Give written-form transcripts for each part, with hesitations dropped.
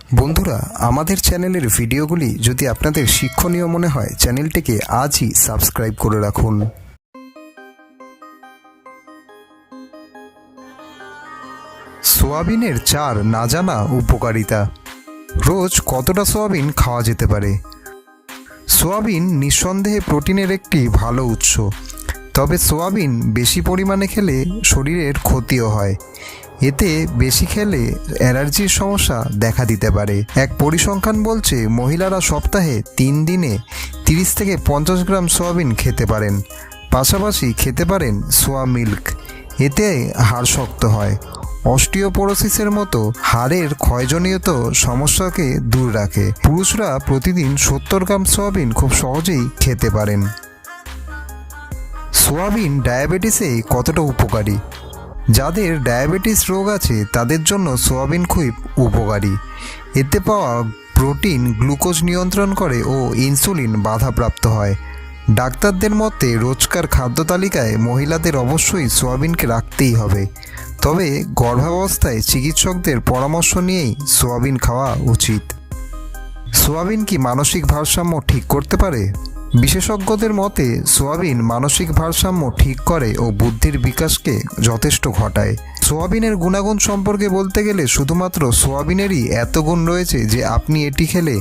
বন্ধুরা, আমাদের চ্যানেলের ভিডিওগুলি যদি আপনাদের শিক্ষণীয় মনে হয়, চ্যানেলটিকে আজই সাবস্ক্রাইব করে রাখুন। সোয়াবিনের চার না জানা উপকারিতা। রোজ কতটা সোয়াবিন খাওয়া যেতে পারে? সোয়াবিন নিঃসন্দেহে প্রোটিনের একটি ভালো উৎস, তবে সোয়াবিন বেশি পরিমাণে খেলে শরীরের ক্ষতিও হয়। এতে বেশি খেলে অ্যালার্জির সমস্যা দেখা দিতে পারে। এক পরিসংখ্যান বলছে মহিলারা সপ্তাহে 3 দিনে 30 থেকে 50 গ্রাম সোয়াবিন খেতে পারেন। পাশাপাশি খেতে পারেন সোয়া মিল্ক। এতে হাড় শক্ত হয়, অস্টিওপোরোসিসের মতো হাড়ের ক্ষয়জনিত সমস্যাকে দূর রাখে। পুরুষরা প্রতিদিন 70 গ্রাম সোয়াবিন খুব সহজেই খেতে পারেন। সোয়াবিন ডায়াবেটিসে কতটা উপকারী? যাদের ডায়াবেটিস রোগ আছে তাদের জন্য সোয়াবিন খুব উপকারী। এতে পাওয়া প্রোটিন গ্লুকোজ নিয়ন্ত্রণ করে ও ইনসুলিন বাধাপ্রাপ্ত হয়। ডাক্তারদের মতে রোজকার খাদ্য তালিকায় মহিলাদের অবশ্যই সোয়াবিনকে রাখতেই হবে, তবে গর্ভাবস্থায় চিকিৎসকদের পরামর্শ নিয়েই সোয়াবিন খাওয়া উচিত। সোয়াবিন কি মানসিক ভারসাম্য ঠিক করতে পারে? বিশেষজ্ঞদের মতে সোয়াবিন মানসিক ভারসাম্য ঠিক করে ও বুদ্ধির বিকাশকে যথেষ্ট ঘটায়। সোয়াবিনের গুণাগুণ সম্পর্কে বলতে গেলে শুধুমাত্র সোয়াবিনেরই এত গুণ রয়েছে যে আপনি এটি খেলে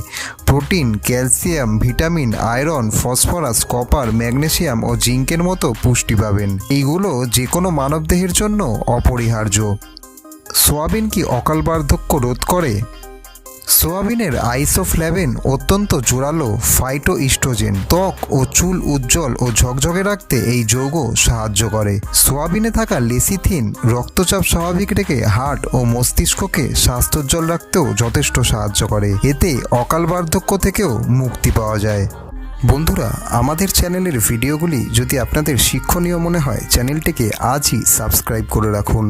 protein, calcium, vitamin, iron, phosphorus, copper, magnesium ও জিঙ্কের মতো পুষ্টি পাবেন। এইগুলো যে কোনো মানবদেহের জন্য অপরিহার্য। সোয়াবিন কি অকাল বার্ধক্য রোধ করে? সোয়াবিনের আইসোফ্ল্যাভিন অত্যন্ত জোরালো ফাইটোইস্ট্রোজেন। ত্বক ও চুল উজ্জ্বল ও ঝকঝকে রাখতে এই যৌগ সাহায্য করে। সোয়াবিনে থাকা লেসিথিন রক্তচাপ স্বাভাবিক রেখে হার্ট ও মস্তিষ্ককে স্বাস্থ্যোজ্জ্বল রাখতেও যথেষ্ট সাহায্য করে। এতে অকাল বার্ধক্য থেকেও মুক্তি পাওয়া যায়। বন্ধুরা, আমাদের চ্যানেলের ভিডিওগুলি যদি আপনাদের শিক্ষণীয় মনে হয়, চ্যানেলটিকে আজই সাবস্ক্রাইব করে রাখুন।